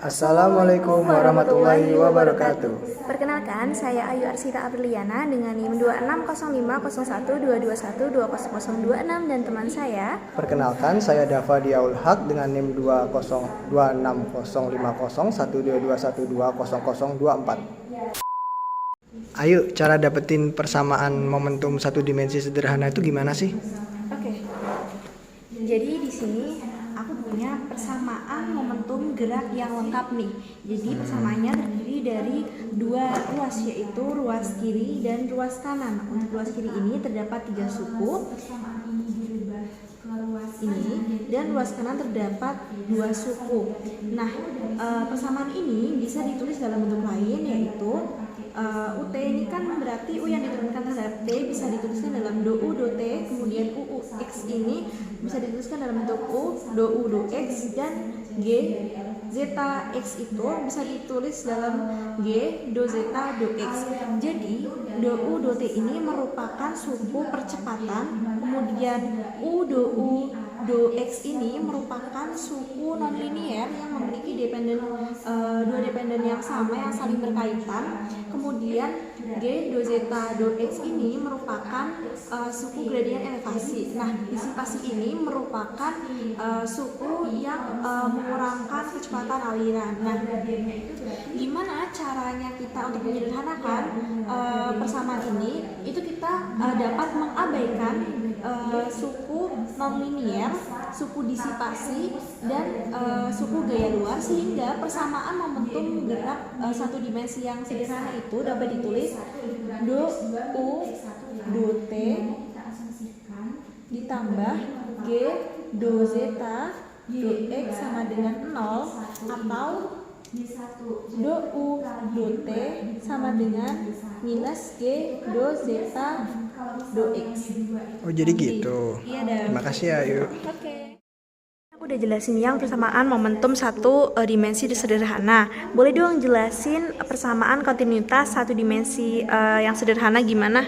Assalamualaikum warahmatullahi wabarakatuh. Perkenalkan, saya Ayu Arsita Apriliana dengan NIM 26050122120026 dan teman saya. Perkenalkan, saya Dava Diaul Haq dengan NIM 20260122120024. Ayo, cara dapetin persamaan momentum satu dimensi sederhana itu gimana sih? Oke. Jadi di sini aku punya persamaan momentum gerak yang lengkap nih. Jadi persamaannya terdiri dari dua ruas, yaitu ruas kiri dan ruas kanan. Untuk ruas kiri ini terdapat 3 suku ini, dan ruas kanan terdapat 2 suku. Nah, persamaan ini bisa ditulis dalam bentuk lain, yaitu UT ini kan berarti U yang diturunkan terhadap T bisa dituliskan dalam do U do T, kemudian UX ini bisa dituliskan dalam bentuk U do U do X, dan G zeta X itu bisa ditulis dalam G do zeta do X. Jadi do U do T ini merupakan suku percepatan, kemudian U do X ini merupakan suku nonlinier yang memiliki dua dependen yang sama yang saling berkaitan. Kemudian G do zeta do X ini merupakan suku gradien elevasi. Nah, disipasi ini merupakan suku yang mengurangkan kecepatan aliran. Nah, gimana caranya kita untuk menyederhanakan persamaan ini? Itu kita dapat mengabaikan suku nonlinier, suku disipasi, dan suku gaya luar, sehingga persamaan momentum gerak satu dimensi yang sederhana itu dapat ditulis do U do T ditambah G do zeta do X sama dengan 0, atau do U do T sama dengan minus G do zeta do X. Oh, jadi gitu. Iya, Dan. Terima kasih ya, Ayu. Oke. Aku udah jelasin yang persamaan momentum satu dimensi sederhana. Boleh dong jelasin persamaan kontinuitas satu dimensi yang sederhana gimana?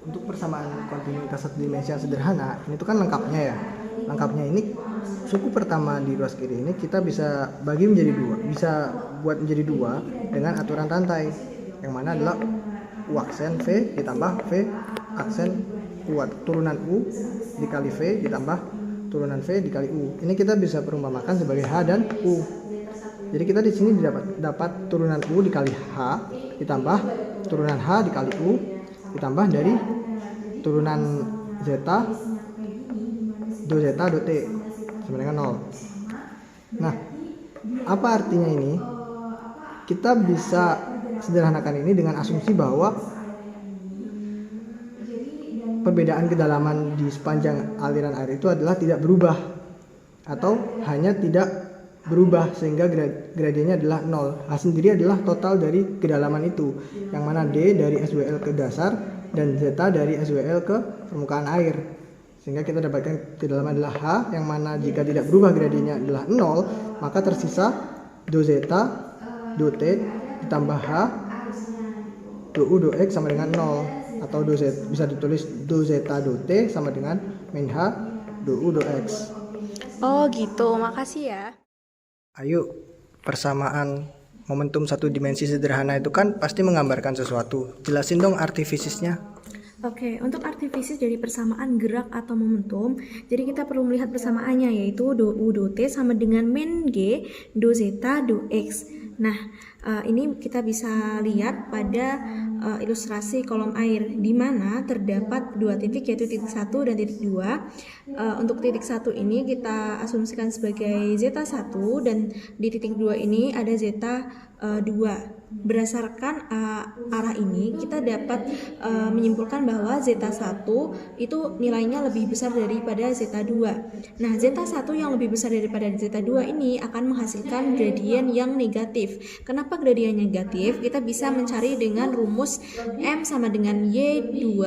Untuk persamaan kontinuitas satu dimensi yang sederhana, ini tuh kan lengkapnya ya. Lengkapnya ini suku pertama di ruas kiri ini kita bisa bagi menjadi dua, bisa buat menjadi dua dengan aturan rantai, yang mana adalah U aksen V ditambah V aksen turunan U dikali V ditambah turunan V dikali U. Ini kita bisa perumpamakan sebagai H dan U. Jadi kita di sini dapat turunan U dikali H ditambah turunan H dikali U ditambah dari turunan zeta do T sama dengan 0. Nah, apa artinya ini? Kita bisa sederhanakan ini dengan asumsi bahwa perbedaan kedalaman di sepanjang aliran air itu adalah tidak berubah atau hanya tidak berubah, sehingga gradiennya adalah 0. H sendiri adalah total dari kedalaman itu, yang mana D dari SWL ke dasar dan zeta dari SWL ke permukaan air, sehingga kita dapatkan kedalaman adalah H, yang mana jika tidak berubah gradiennya adalah 0, maka tersisa do zeta do T ditambah H do U do X sama dengan 0, atau bisa ditulis do zeta do T sama dengan min H do U do X. Oh gitu, makasih ya. Ayo, persamaan momentum satu dimensi sederhana itu kan pasti menggambarkan sesuatu. Jelasin dong artifisisnya. Oke, untuk artifisis dari persamaan gerak atau momentum, jadi kita perlu melihat persamaannya, yaitu do U do T sama dengan min G do zeta do X. Nah, ini kita bisa lihat pada ilustrasi kolom air, di mana terdapat dua titik, yaitu titik 1 dan titik 2. Untuk titik 1 ini kita asumsikan sebagai zeta 1, dan di titik 2 ini ada zeta 2. Berdasarkan arah ini, kita dapat menyimpulkan bahwa zeta 1 itu nilainya lebih besar daripada zeta 2. Nah, zeta 1 yang lebih besar daripada zeta 2 ini akan menghasilkan gradien yang negatif. Kenapa gradien negatif? Kita bisa mencari dengan rumus M sama dengan Y2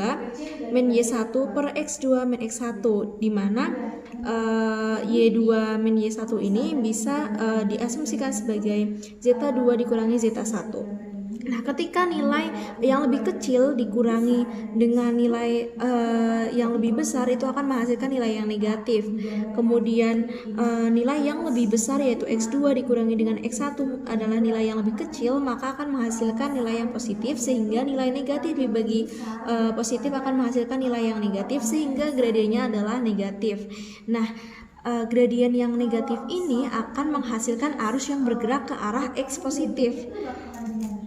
min Y1 per X2 min X1, di mana Y2 min Y1 ini bisa diasumsikan sebagai zeta 2 dikurangi zeta 1. Nah, ketika nilai yang lebih kecil dikurangi dengan nilai yang lebih besar, itu akan menghasilkan nilai yang negatif. Kemudian nilai yang lebih besar yaitu X2 dikurangi dengan X1 adalah nilai yang lebih kecil, maka akan menghasilkan nilai yang positif, sehingga nilai negatif dibagi positif akan menghasilkan nilai yang negatif, sehingga gradiennya adalah negatif. Nah, gradien yang negatif ini akan menghasilkan arus yang bergerak ke arah X positif.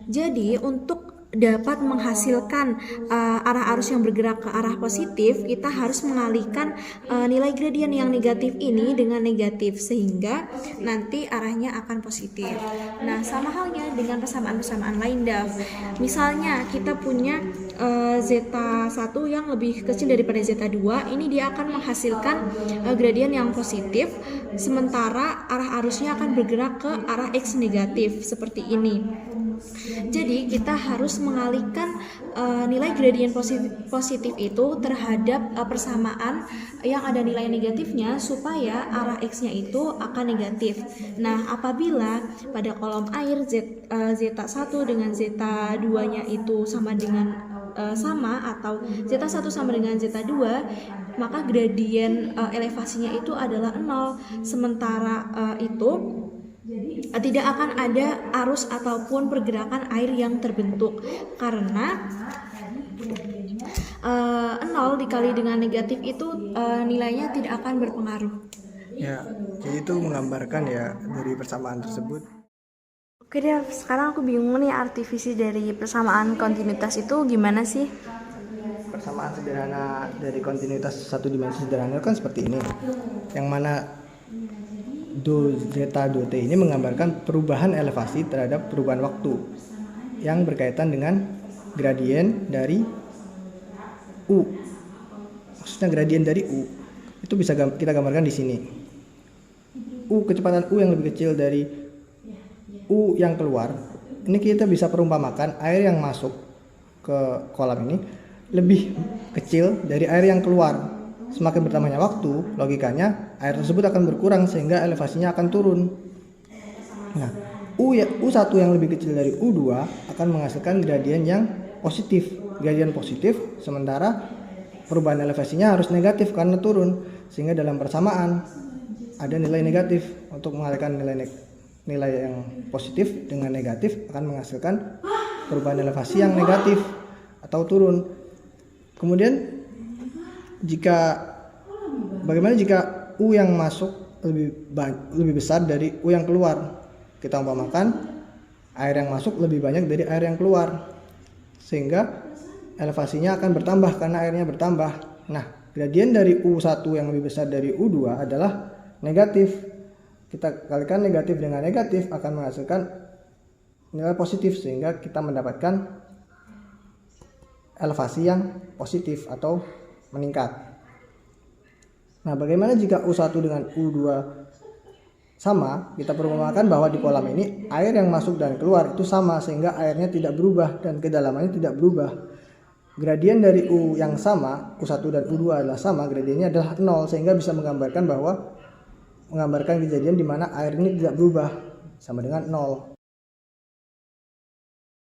Jadi untuk dapat menghasilkan arah arus yang bergerak ke arah positif, kita harus mengalihkan nilai gradien yang negatif ini dengan negatif, sehingga nanti arahnya akan positif. Nah, sama halnya dengan persamaan-persamaan lain, Daf. Misalnya kita punya zeta 1 yang lebih kecil daripada zeta 2, ini dia akan menghasilkan gradien yang positif, sementara arah arusnya akan bergerak ke arah X negatif seperti ini. Jadi kita harus mengalihkan nilai gradien positif itu terhadap persamaan yang ada nilai negatifnya, supaya arah X-nya itu akan negatif. Nah, apabila pada kolom air zeta 1 dengan zeta 2-nya itu sama dengan sama, atau zeta 1 sama dengan zeta 2, maka gradien elevasinya itu adalah 0. Sementara itu tidak akan ada arus ataupun pergerakan air yang terbentuk, karena 0 dikali dengan negatif itu nilainya tidak akan berpengaruh. Ya, jadi itu menggambarkan ya dari persamaan tersebut. Oke deh, sekarang aku bingung nih, artifisi dari persamaan kontinuitas itu gimana sih? Persamaan sederhana dari kontinuitas satu dimensi sederhana kan seperti ini, yang mana do zeta do t ini menggambarkan perubahan elevasi terhadap perubahan waktu yang berkaitan dengan gradien dari U. Maksudnya gradien dari U itu bisa kita gambarkan di sini. Kecepatan U yang lebih kecil dari U yang keluar. Ini kita bisa perumpamakan air yang masuk ke kolam ini lebih kecil dari air yang keluar. Semakin bertambahnya waktu, logikanya air tersebut akan berkurang sehingga elevasinya akan turun. Nah, U1 yang lebih kecil dari U2 akan menghasilkan gradien yang positif. Gradien positif, sementara perubahan elevasinya harus negatif karena turun. Sehingga dalam persamaan ada nilai negatif. Untuk mengalihkan nilai yang positif dengan negatif akan menghasilkan perubahan elevasi yang negatif atau turun. Kemudian bagaimana jika U yang masuk lebih besar dari U yang keluar? Kita umpamakan air yang masuk lebih banyak dari air yang keluar, sehingga elevasinya akan bertambah karena airnya bertambah. Nah, gradien dari U1 yang lebih besar dari U2 adalah negatif. Kita kalikan negatif dengan negatif akan menghasilkan nilai positif, sehingga kita mendapatkan elevasi yang positif atau meningkat. Nah, bagaimana jika U1 dengan U2 sama? Kita perumpamakan bahwa di kolam ini air yang masuk dan keluar itu sama, sehingga airnya tidak berubah dan kedalamannya tidak berubah. Gradien dari U yang sama, U1 dan U2 adalah sama, gradiennya adalah 0, sehingga bisa menggambarkan kejadian di mana air ini tidak berubah, sama dengan 0.